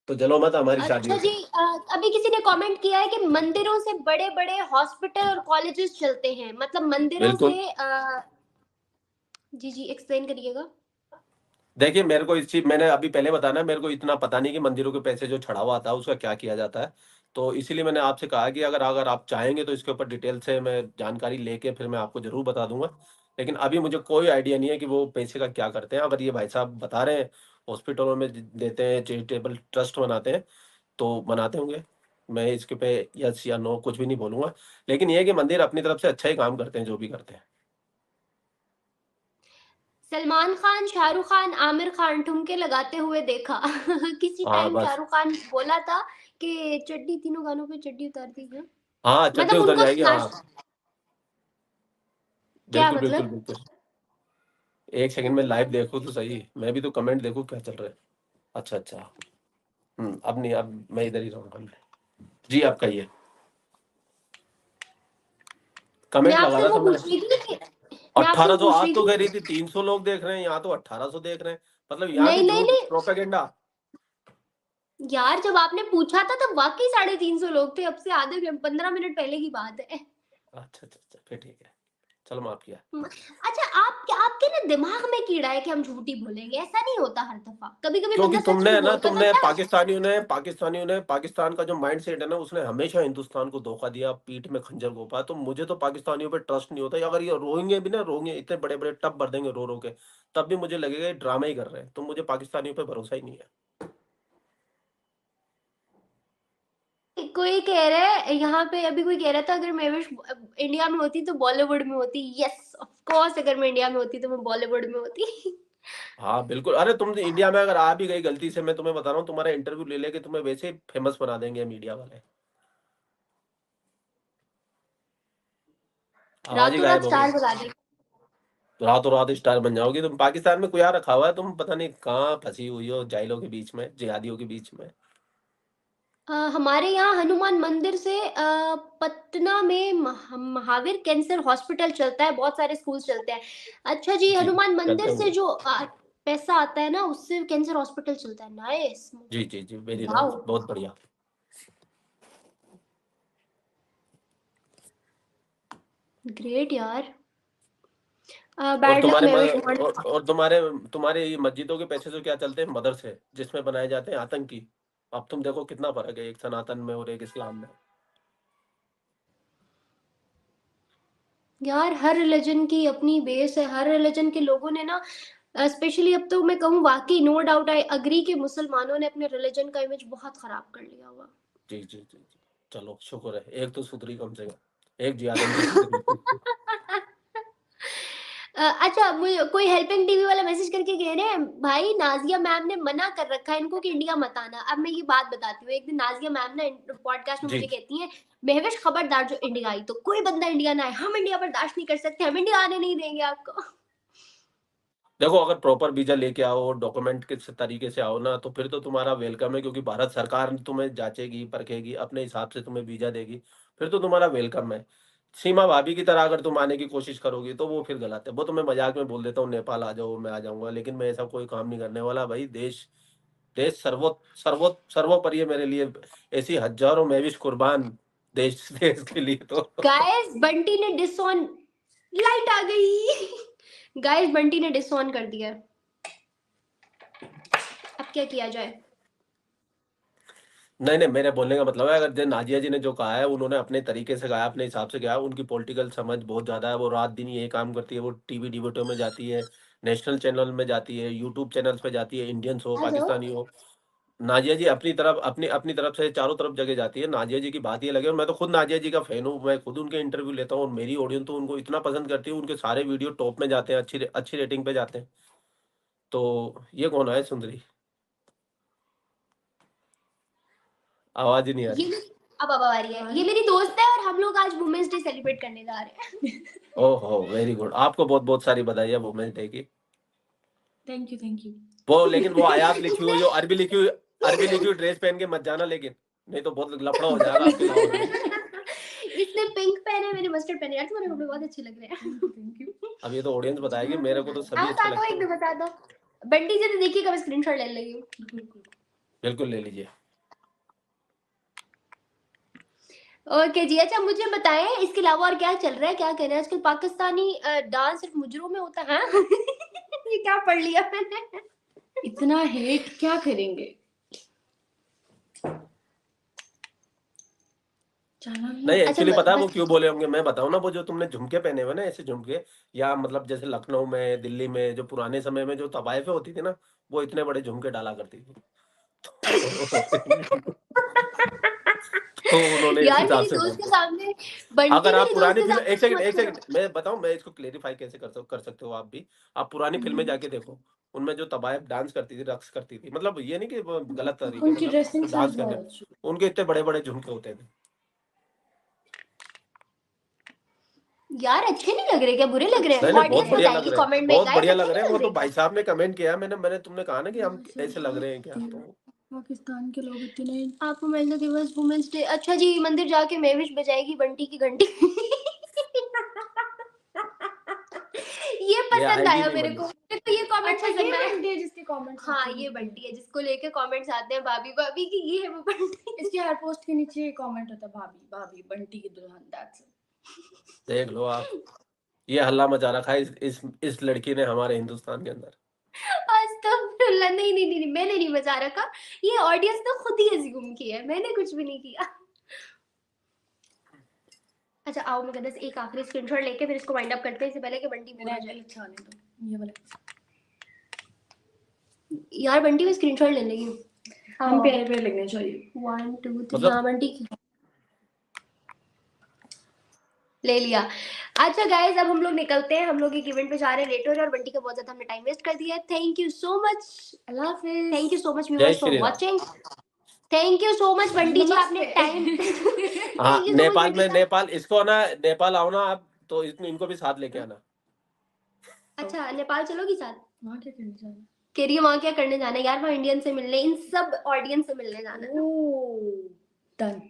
तो जलो मत हमारी अच्छा शादियों जी, से। अभी किसी ने कमेंट किया है कि मंदिरों से बड़े-बड़े हॉस्पिटल और कॉलेजेस चलते हैं, मतलब मंदिरों बिल्कुल। से जी, जी, एक्सप्लेन करिएगा। देखिए, मेरे को इस चीज़, मैंने अभी पहले बताया ना, मेरे को इतना पता नहीं कि मंदिरों के पैसे जो चढ़ावा आता है, उसका क्या किया जाता है। तो इसीलिए मैंने आपसे कहा कि अगर अगर आप चाहेंगे तो इसके ऊपर डिटेल से मैं जानकारी लेके फिर मैं आपको ज़रूर बता दूँगा। लेकिन अभी मुझे कोई आइडिया नहीं है कि वो पैसे का क्या करते हैं। अगर ये भाई साहब बता रहे हैं, हॉस्पिटलों में द देते हैं, चैरिटेबल ट्रस्ट बनाते हैं, तो बनाते होंगे। मैं इसके पे यस या नो कुछ भी नहीं बोलूँगा। लेकिन ये है कि मंदिर अपनी तरफ से अच्छा ही काम करते हैं, जो भी करते हैं। सलमान खान, शाहरुख खान, आमिर खान ठुमके लगाते हुए देखा। किसी हाँ, टाइम बस। शाहरुख खान बोला था कि चड्डी, तीनों गानों पे चड्डी उतार दी है। हाँ, चड्डी मतलब उतर उनको जाएगी, नाच, हाँ। क्या बिल्कुल, बिल्कुल, मतलब? बिल्कुल। 1 सेकंड में लाइव देखूँ तो सही, मैं भी तो कमेंट देखूँ क्या चल रहा है। अच्छा, अच्छा। अब नहीं, अब मैं इधर ही रहूँगा मैं। जी, आप कहिए। मैं कमेंट लगा आपसे रहा वो था मैं। पूछ रही थी कि मैं आपसे वो 1800, पूछ आज रही तो थी कह रही थी 300 लोग देख रहे हैं, यहाँ तो 1800 देख रहे हैं। मतलब यहाँ भी नहीं, नहीं, झूठ, नहीं, प्रोपेगेंडा। यार जब आपने पूछा था तब वाक़ई 350 लोग थे, अब से आधे घं 15 मिनट पहले की बात है। अच्छा, अच्छा, अच्छा, फिर ठीक है। चलो माफ किया। अच्छा, आपके ना दिमाग में कीड़ा है कि हम झूठी बोलेंगे, ऐसा नहीं होता हर दफा, कभी कभी क्योंकि बंदा सच तुमने भी ना, बोल तो तुमने सकता है। पाकिस्तानियों ने पाकिस्तान का जो माइंडसेट है ना, उसने हमेशा हिंदुस्तान को धोखा दिया, पीठ में खंजर घोंपा। तो मुझे तो पाकिस्तानियों पे ट्रस्ट नहीं होता। अगर ये रोएंगे भी ना, रोएंगे इतने बड़े बड़े टब भर देंगे रो रो के, तब भी मुझे लगेगा ये ड्रामा ही कर रहे हैं। तो मुझे पाकिस्तानियों पे भरोसा ही नहीं है। कोई कह रहा है यहाँ पे, अभी कोई कह रहा था अगर मैं विश इंडिया में होती तो बॉलीवुड में होती। यस ऑफ कोर्स, अगर मैं इंडिया में होती तो मैं बॉलीवुड में होती। हाँ बिल्कुल। अरे तुम इंडिया में अगर आ भी गई गलती से, मैं तुम्हें बता रहा हूँ, तुम्हारा इंटरव्यू ले लेके तुम्हें वैसे ही फेमस बना देंगे मीडिया वाले। आवाज ही रातों गायब रात हो गई। स्टार बना दे। रातों रात स्टार बन जाओगी तुम। पाकिस्तान में कोई रखा हुआ है, तुम पता नहीं कहाँ फंसी हुई हो, जाइलों के बीच में, जिहादियों के बीच में। हमारे यहाँ हनुमान मंदिर से पटना में महावीर कैंसर हॉस्पिटल चलता है, बहुत सारे स्कूल चलते हैं। अच्छा जी, जी हनुमान चलते मंदिर से होंगे। जो पैसा आता है ना, उससे कैंसर हॉस्पिटल चलता है। नाइस। जी जी जी, वेरी नाइस, वाओ, बहुत बढ़िया। ग्रेट यार। और बैड लक तुम्हारे मैं विश वांट। और तुम्हारे तुम्हारे ये मस्जिदों के पैसे से क्या चलते हैं? मदरसे जिसमें बनाए जाते हैं आतंकी। अब तुम देखो कितना फर्क है एक सनातन में और एक इस्लाम में। यार हर रिलीजन की अपनी बेस है, हर रिलीजन के लोगों ने ना, स्पेशली अब तो मैं कहूँ वाकई नो डाउट आई अग्री कि मुसलमानों ने अपने रिलीजन का इमेज बहुत खराब कर लिया हुआ। जी जी जी जी। चलो शुक्र है, एक तो सुधरी कम से कम, एक जियादन तो सुधरी। अच्छा, मुझे कोई हेल्पिंग टीवी वाला मैसेज करके कह रहे हैं भाई नाजिया मैम ने मना कर रखा है इनको कि इंडिया मत आना। अब मैं ये बात बताती हूँ, एक दिन नाजिया मैम ना पॉडकास्ट में मुझे जी कहती हैं, महविश खबरदार जो इंडिया आई तो कोई बंदा इंडिया ना आए, हम इंडिया बर्दाश्त नहीं कर सकते, हम इंडिया आने नहीं देंगे आपको। देखो, अगर प्रॉपर वीजा लेके आओ, डॉक्यूमेंट किस तरीके से आओ ना, तो फिर तो तुम्हारा वेलकम है, क्योंकि भारत सरकार तुम्हें जांचेगी परखेगी, अपने हिसाब से तुम्हें वीजा देगी। फिर तो तुम्हारा वेलकम है। सीमा भाभी की तरह अगर तुम आने की कोशिश करोगी तो वो फिर गलत है। वो तो मैं मजाक में बोल देता हूँ नेपाल आ जाओ, मैं आ जाऊंगा, लेकिन मैं ऐसा कोई काम नहीं करने वाला भाई। देश देश सर्वोपरि है मेरे लिए। ऐसी हजारों मैं भी कुर्बान देश देश के लिए तो। गाइस बंटी ने डिसऑन, लाइट आ गई। गाइस बंटी ने डिसऑन कर दिया, अब क्या किया जाए। नहीं नहीं, मेरे बोलने का मतलब है, अगर जो नाजिया जी ने जो कहा है, उन्होंने अपने तरीके से कहा है, अपने हिसाब से कहा है। उनकी पॉलिटिकल समझ बहुत ज्यादा है। वो रात दिन यही काम करती है। वो टीवी डिबेटों में जाती है, नेशनल चैनल में जाती है, यूट्यूब चैनल्स पे जाती है, इंडियंस हो आ जाओ। पाकिस्तानी हो। नाजिया जी अपनी अपनी तरफ से चारों तरफ जगह जाती है। नाजिया जी की बात ये लगे, और मैं तो खुद नाजिया जी का फैन हूँ। मैं खुद उनके इंटरव्यू लेता हूँ, और मेरी ऑडियंस तो उनको इतना पसंद करती है, उनके सारे वीडियो टॉप में जाते हैं, अच्छी अच्छी रेटिंग पे जाते हैं। तो ये कौन है सुंदरी? आवाज ही नहीं आ ये रही। मेरी, अब आ रही है, ये मेरी दोस्त है और हम लोग आज वुमेन्स डे सेलिब्रेट करने जा रहे हैं। ओहो, वेरी गुड। आपको बहुत बहुत सारी बधाई है वुमेन्स डे की। Thank you thank you. वो लेकिन वो आयात लिखी हुई, इसने जो अरबी लिखी हुई ड्रेस पहन के मत जाना, लेकिन नहीं तो बहुत लफड़ा हो जाएगा आपके लाहौर में। इसने पिंक पहने, मैंने मस्टर्ड पहने। यार तुम्हारे कपड़े बहुत अच्छे लग रहे हैं। Thank you. अब ये तो ऑडियंस बताएगी, मेरे को तो सभी हाँ अच्छे बता दो, लगते एक हैं। भी बता दो। बंटी जी तो देखिएगा, मैं स्क्रीनशॉट ले लेगी। बिल्कुल ले लीजिए। ओके जी, अच्छा मुझे बताएं इसके अलावा और क्या चल रहा है, क्या कर रहे हैं आजकल? पाकिस्तानी डांस सिर्फ मुजरों में होता है, हाँ? ये क्या पढ़ लिया मैंने। इतना हेट क्या करेंगे? नहीं, अच्छा एक्चुअली पता है वो बस, क्यों बोले होंगे, मैं बताऊं ना। वो जो तुमने झुमके पहने हुए ना, ऐसे झुमके, या मतलब जैसे लखनऊ में, दिल्ली में, जो पुराने समय में जो तवायफें होती थी ना, वो इतने बड़े झुमके डाला करती थी। तो उन्होंने इस यार हिसाब मेरी से दोस्त बोल के दिया। सामने, बंटी अगर आप मेरी दोस्त पुरानी के फिल्म, सामने एक ऐसे सेकंड मत एक करो। सेकंड, मैं बताऊं, मैं इसको क्लेरिफाई कैसे कर सकते हो आप भी। आप पुरानी फिल्में जाके देखो, उनमें जो तबायब डांस करती थी, रक्स करती थी, मतलब ये नहीं कि वो गलत तरीके में उनकी ना, ड्रेसिंग तो सेंस डांस करने, बहुत अच्छी। उनके इतने बड़े बड़े झुमके होते थे। यार अच्छे नहीं लग रहे क्या, बुरे लग रहे हैं? नहीं नहीं, बहुत ऑडियंस बढ़िया लग बताएगी रहे हैं, कमेंट में, बहुत गाइस बढ़िया अच्छे लग रहे नहीं हैं। वो लग तो रहे भाई क्या? साहब ने कमेंट किया, मैंने तुमने कहा ना कि हम ऐसे लग रहे हैं क्या, कि तो पाकिस्तान के लोग इतने आपको महिला दिवस, वुमेन्स डे। अच्छा जी, मंदिर जाके मेविश बजाएगी बंटी की घंटी। ये ये पसंद आएगी आया नहीं मेरे को, मंदिर। मेरे को ये कमेंट अच्छा, ये पसंद आया। बंटी है जिसके कमेंट्स हाँ अच्छे ये लगते हैं। बंटी है जिसको लेके कमेंट्स आते हैं भाभी भाभी की, ये है वो बंटी। इसके हर पोस्ट के नीचे कमेंट होता है, भाभी भाभी बंटी की दुल्हन, दैट्स इट। देख लो आप। ये हल्ला मचा रखा है इस लड़की ने हमारे हिंदुस्तान के अंदर। अस्तगफिरुल्लाह, नहीं नहीं नहीं नहीं, मैंने नहीं बचा रखा, ये ऑडियंस तो खुद ही अज्यूम की है, मैंने कुछ भी नहीं किया। अच्छा आओ मुकद्दस एक आखिरी स्क्रीनशॉट लेके फिर इसको वाइंड अप करते हैं, इससे पहले कि बंटी मेरा बोल जाए। एंगल अच्छा आने दो, ये वाला। यार बंटी में स्क्रीनशॉट ले लेगी। हम प्यारे प्यारे लगने चाहिए। 1 2 3 मतलब हाँ बंटी की ले लिया। अच्छा गाइस अब हम लोग निकलते हैं, हम लोग एक इवेंट पे जा रहे हैं, लेट हो रहे हैं और बंटी का बहुत ज्यादा हमने टाइम वेस्ट कर दिया है। थैंक यू सो मच, अल्लाह हाफिज। थैंक यू सो मच जय viewers for Shri Ram. Watching. Thank you so much Bunty ji, आपने टाइम हाँ thank you so much Nepal Bunty में, जी। नेपाल इसको ना, नेपाल आओ ना आप, तो इनको भी साथ लेके आना। अच्छा नेपाल चलोगी साथ? वहाँ क्या करने जाना? कह रही है वहाँ क्या करने जाना है यार, वहाँ इंडियन से मिलने, इन सब ऑडियंस से मिलने जाना है। ओह डन।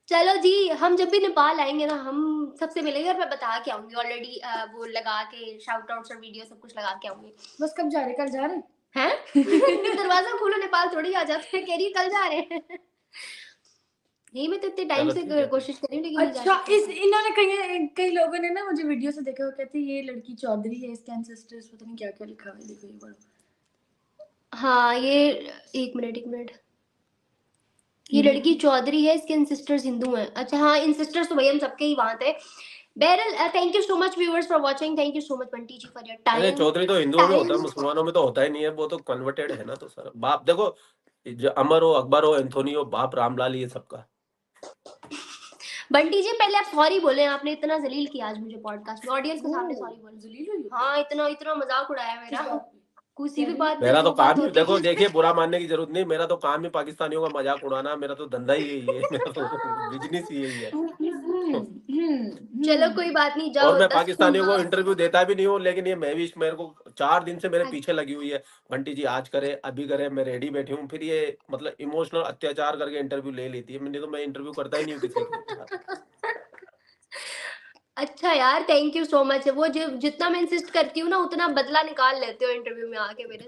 चलो जी, हम जब भी नेपाल आएंगे ना हम सबसे मिलेंगे और मैं बता के आऊंगी ऑलरेडी, वो लगा के शाउट आउट्स और वीडियो सब कुछ लगा के आऊंगी। बस कब जा रहे? कल जा रहे हैं? हैं? दरवाजा खोलो, नेपाल थोड़ी आ जाते हैं, कह रही है कल जा रहे हैं। यही मैं तो इतने टाइम चलो से ठीक है। कोशिश कर रही हूँ लेकिन नहीं जा अच्छा सकती। इस इन्होंने कई लोगों ने ना मुझे वीडियो से देखा, वो कहते हैं ये लड़की चौधरी है, इसके एंसेस्टर्स पता नहीं क्या क्या लिखा हुआ है, देखो ये बड़ा। हाँ ये एक मिनट, ये ये लड़की चौधरी है, इसके सिस्टर्स हिंदू हैं। अच्छा हाँ इन सिस्टर्स तो भाई हम सबके ही वहां थे। बहरहाल thank you so much viewers for watching, thank you so much Bunty ji for your अरे टाइम। चौधरी तो हिंदुओं में होता है, मुसलमानों में तो होता ही नहीं है, वो तो कन्वर्टेड है ना। तो सर बाप देखो, अमर हो, अकबर हो, एंथोनी हो, बाप रामलाल, ये सबका। बंटी जी पहले आप सॉरी बोले, आपने इतना जलील किया आज मुझे पॉडकास्ट में, ऑडियंस के सामने सॉरी बोले। जलील हुई? हाँ इतना इतना मजाक उड़ाया किस मेरा, बात पे? किसी भी बात पे मेरा तो जो बात काम ही होती देखो, है। देखिए बुरा मानने की जरूरत नहीं, मेरा तो काम ही पाकिस्तानियों का मजाक उड़ाना, मेरा तो धंधा ही यही है, मेरा तो बिजनेस ही यही है। चलो कोई बात नहीं, और जाओ मैं 10 खून। पाकिस्तानियों को इंटरव्यू देता भी नहीं हूँ, लेकिन ये महविश मेरे को 4 दिन से मेरे अच्छा, पीछे लगी हुई है। बंटी जी आज करे, अभी करे, मैं रेडी बैठी हूँ, फिर ये मतलब इमोशनल अत्याचार करके इंटरव्यू ले लेती है। मैंने तो, मैं इंटरव्यू करता ही नहीं हूँ किसी के साथ। अच्छा यार थैंक यू सो मच, वो जो जितना मैं इंसिस्ट करती हूँ ना उतना बदला निकाल लेते हो इंटरव्यू में आके मेरे से।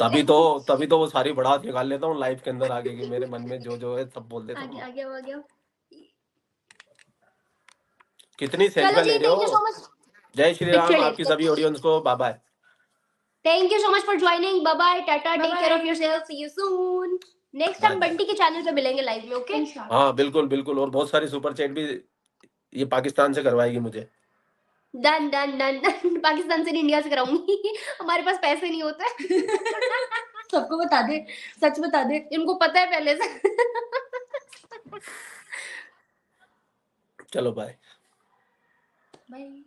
तभी तो वो सारी भड़ास निकाल लेता हूँ लाइफ के अंदर आगे की, मेरे मन में जो जो है सब बोल देता आ हूँ। गया आ गया। कितनी चलो सेल्फियाँ ले जी रहे थैंक यू हो। सो मच, जय श्री राम लिटरली आपकी सभी ऑडियंस को, bye bye. Thank you so much for joining, bye bye, tata, take care of Bye-bye. Yourself, see you soon. Next bye time bye. Bunty के चैनल पे मिलेंगे लाइव में, ओके? इंशाल्लाह। हाँ बिल्कुल बिल्कुल, और बहुत सारी सुपर चैट भी ये पाकिस्तान से करवाएगी मुझे। Done done done done, Pakistan से नहीं इंडिया से कराऊंगी, हमारे पास पैसे नहीं होते। सबको बता दे, सच बता दे। इनको पता है पहले से। चलो बाय। बाय।